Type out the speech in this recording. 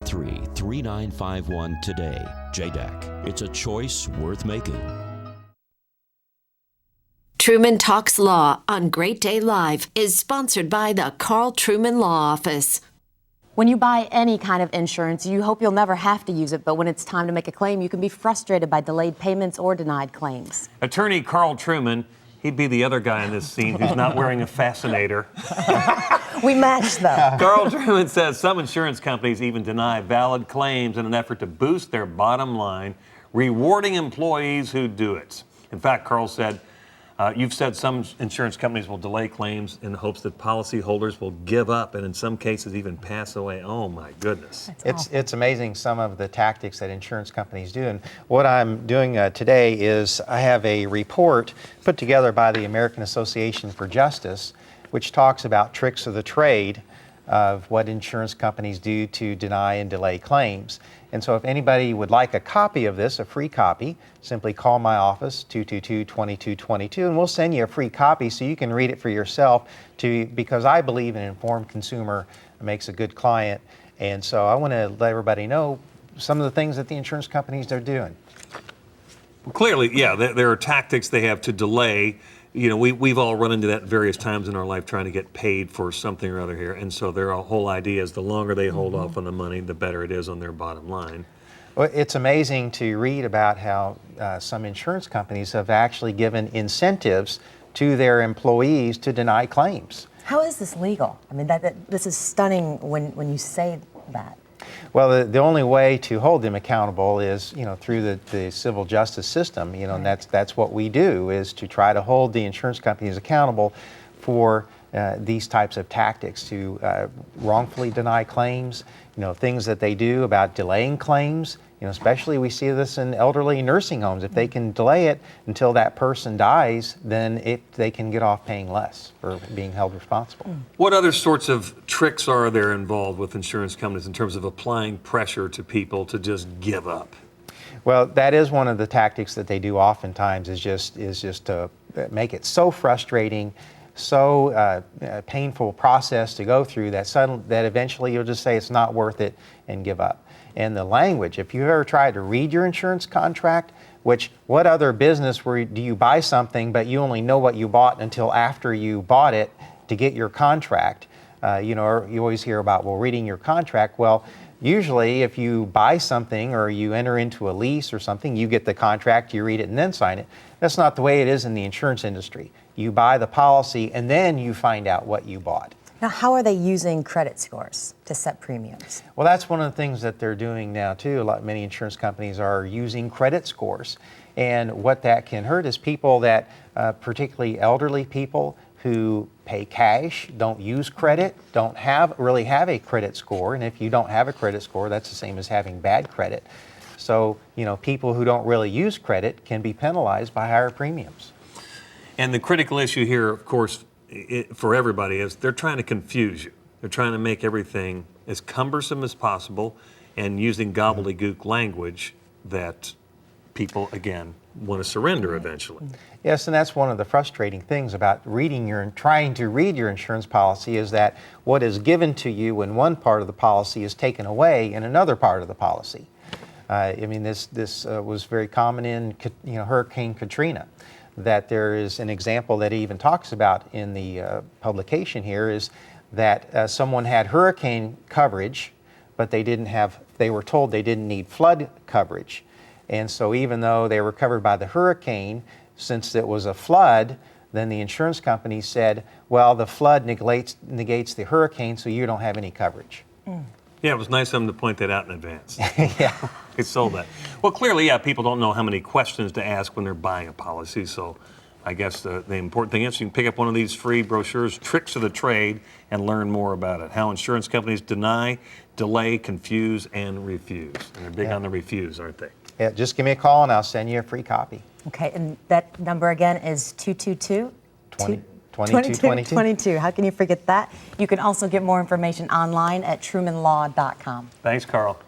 883-3951 today. JDAC. It's a choice worth making. Truman Talks Law on Great Day Live is sponsored by the Karl Truman Law Office. When you buy any kind of insurance, you hope you'll never have to use it, but when it's time to make a claim, you can be frustrated by delayed payments or denied claims. Attorney Karl Truman, he'd be the other guy in this scene who's not wearing a fascinator. We match, though. Karl Truman says some insurance companies even deny valid claims in an effort to boost their bottom line, rewarding employees who do it. In fact, Karl said, you've said some insurance companies will delay claims in hopes that policyholders will give up and in some cases even pass away. Oh my goodness. It's amazing some of the tactics that insurance companies do. And what I'm doing today is I have a report put together by the American Association for Justice, which talks about tricks of the trade of what insurance companies do to deny and delay claims. And so if anybody would like a copy of this, a free copy, simply call my office, 222-2222, and we'll send you a free copy so you can read it for yourself because I believe an informed consumer makes a good client. And so I want to let everybody know some of the things that the insurance companies are doing. Well, clearly, yeah, there are tactics they have to delay. You know, we've all run into that various times in our life trying to get paid for something or other here. And so their whole idea is the longer they hold off on the money, the better it is on their bottom line. Well, it's amazing to read about how some insurance companies have actually given incentives to their employees to deny claims. How is this legal? I mean, this is stunning when you say that. Well, the only way to hold them accountable is, through the civil justice system, and that's what we do, is to try to hold the insurance companies accountable for these types of tactics to wrongfully deny claims, things that they do about delaying claims. Especially we see this in elderly nursing homes. If they can delay it until that person dies, then they can get off paying less for being held responsible. What other sorts of tricks are there involved with insurance companies in terms of applying pressure to people to just give up? Well, that is one of the tactics that they do oftentimes is just to make it so frustrating, so painful process to go through that eventually you'll just say it's not worth it and give up. And the language, if you've ever tried to read your insurance contract, what other business do you buy something but you only know what you bought until after you bought it to get your contract? Or you always hear about, reading your contract. Well, usually if you buy something or you enter into a lease or something, you get the contract, you read it and then sign it. That's not the way it is in the insurance industry. You buy the policy and then you find out what you bought. Now, how are they using credit scores to set premiums? Well, that's one of the things that they're doing now, too. Many insurance companies are using credit scores. And what that can hurt is people that, particularly elderly people who pay cash, don't use credit, don't really have a credit score. And if you don't have a credit score, that's the same as having bad credit. So, people who don't really use credit can be penalized by higher premiums. And the critical issue here, of course, for everybody is they're trying to confuse you. They're trying to make everything as cumbersome as possible and using gobbledygook language that people, again, want to surrender eventually. Yes, and that's one of the frustrating things about trying to read your insurance policy is that what is given to you in one part of the policy is taken away in another part of the policy. This was very common in Hurricane Katrina. That there is an example that he even talks about in the publication here is that someone had hurricane coverage, but they were told they didn't need flood coverage. And so even though they were covered by the hurricane, since it was a flood, then the insurance company said, well, the flood negates the hurricane, so you don't have any coverage. Yeah, it was nice of them to point that out in advance. Yeah. They sold that. Well, clearly, people don't know how many questions to ask when they're buying a policy, so I guess the important thing is you can pick up one of these free brochures, Tricks of the Trade, and learn more about it. How insurance companies deny, delay, confuse, and refuse. And they're big on the refuse, aren't they? Yeah, just give me a call and I'll send you a free copy. Okay, and that number again is 222? 2222. How can you forget that? You can also get more information online at trumanlaw.com. Thanks, Karl.